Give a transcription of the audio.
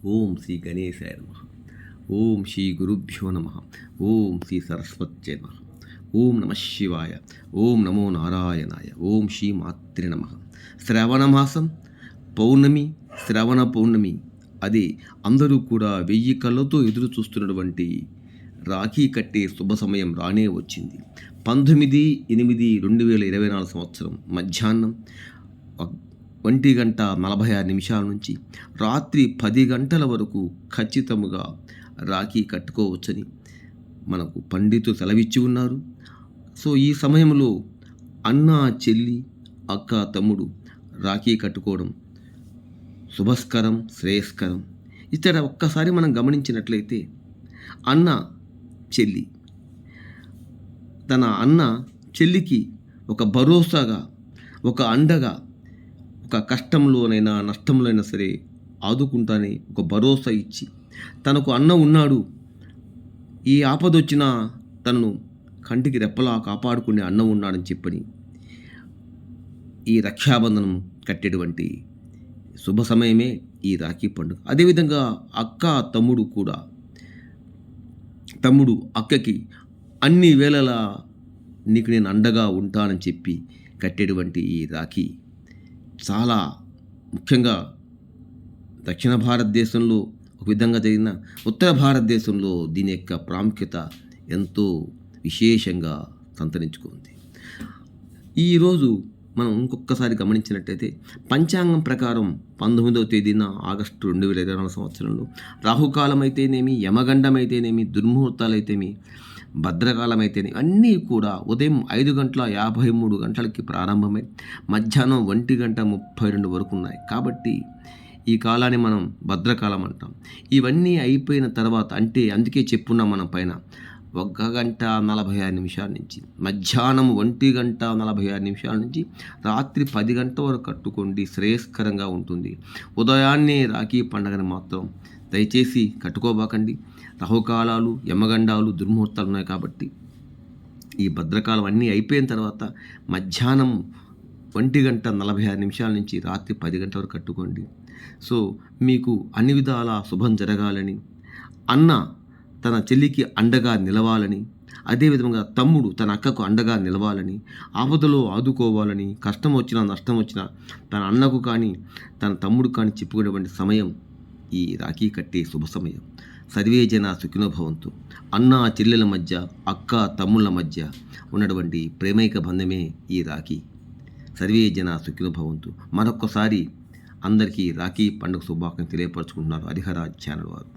ఓం శ్రీ గణేశాయ నమః. ఓం శ్రీ గురుభ్యో నమః. ఓం శ్రీ సరస్వత్యై నమః. ఓం నమ శివాయ. ఓం నమో నారాయణాయ. ఓం శ్రీ మాత్రే నమః. శ్రవణమాసం పౌర్ణమి, శ్రవణ పౌర్ణమి, అది అందరూ కూడా 1000 కళ్ళతో ఎదురు చూస్తున్నటువంటి రాఖీ కట్టే శుభ సమయం రానే వచ్చింది. 19/8/2024 సంవత్సరం మధ్యాహ్నం 1:46 నుంచి రాత్రి 10 గంటల వరకు ఖచ్చితముగా రాఖీ కట్టుకోవచ్చని మనకు పండితులు సెలవిచ్చి ఉన్నారు. సో ఈ సమయంలో అన్న చెల్లి, అక్క తమ్ముడు రాఖీ కట్టుకోవడం శుభస్కరం, శ్రేయస్కరం. ఇక్కడ ఒక్కసారి మనం గమనించినట్లయితే అన్న చెల్లి తన అన్న చెల్లికి ఒక భరోసాగా, ఒక అండగా, ఒక కష్టంలోనైనా నష్టంలోనైనా సరే ఆదుకుంటానే ఒక భరోసా ఇచ్చి, తనకు అన్న ఉన్నాడు, ఈ ఆపదొచ్చినా తనను కంటికి రెప్పలా కాపాడుకునే అన్న ఉన్నాడని చెప్పని ఈ రక్షాబంధనం కట్టేటువంటి శుభ సమయమే ఈ రాఖీ పండుగ. అదేవిధంగా అక్క తమ్ముడు కూడా, తమ్ముడు అక్కకి అన్ని వేళలా నీకు నేను అండగా ఉంటానని చెప్పి కట్టేటువంటి ఈ రాఖీ చాలా ముఖ్యంగా దక్షిణ భారతదేశంలో ఒక విధంగా జరిగిన, ఉత్తర భారతదేశంలో దీని యొక్క ప్రాముఖ్యత ఎంతో విశేషంగా సంతరించుకుంది. ఈరోజు మనం ఇంకొకసారి గమనించినట్టయితే పంచాంగం ప్రకారం 19వ తేదీన ఆగస్టు 2024 సంవత్సరంలో రాహుకాలం అయితేనేమి, యమగండం అయితేనేమి, దుర్ముహూర్తాలు అయితేమి, భద్రకాలం అయితేనేమి అన్నీ కూడా ఉదయం 5:53 ప్రారంభమై మధ్యాహ్నం 1:32 వరకు ఉన్నాయి. కాబట్టి ఈ కాలాన్ని మనం భద్రకాలం అంటాం. ఇవన్నీ అయిపోయిన తర్వాత, అంటే అందుకే చెప్పున్నాం మనం పైన 1:46 నుంచి మధ్యాహ్నం 1:46 నుంచి రాత్రి 10 గంటల వరకు కట్టుకోండి, శ్రేయస్కరంగా ఉంటుంది. ఉదయాన్నే రాఖీ పండుగని మాత్రం దయచేసి కట్టుకోబాకండి. రాహుకాలాలు, యమగండాలు, దుర్ముహూర్తాలు ఉన్నాయి. కాబట్టి ఈ భద్రకాలం అన్నీ అయిపోయిన తర్వాత మధ్యాహ్నం 1:46 నుంచి రాత్రి 10 గంటల వరకు కట్టుకోండి. సో మీకు అన్ని విధాలా శుభం జరగాలని, అన్న తన చెల్లికి అండగా నిలవాలని, అదేవిధంగా తమ్ముడు తన అక్కకు అండగా నిలవాలని, ఆపదలో ఆదుకోవాలని, కష్టం వచ్చినా నష్టం వచ్చినా తన అన్నకు కానీ తన తమ్ముడు కానీ చెప్పుకునేటువంటి సమయం ఈ రాఖీ కట్టే శుభ సమయం. సర్వే జన సుఖినో భవంతు. అన్న చెల్లెల మధ్య, అక్క తమ్ముళ్ళ మధ్య ఉన్నటువంటి ప్రేమైక బంధమే ఈ రాఖీ. సర్వే జన సుఖినో భవంతు. మరొక్కసారి అందరికీ రాఖీ పండుగ శుభాకాంక్షలు తెలియపరచుకుంటున్నారు హరిహర ఛానల్ వారు.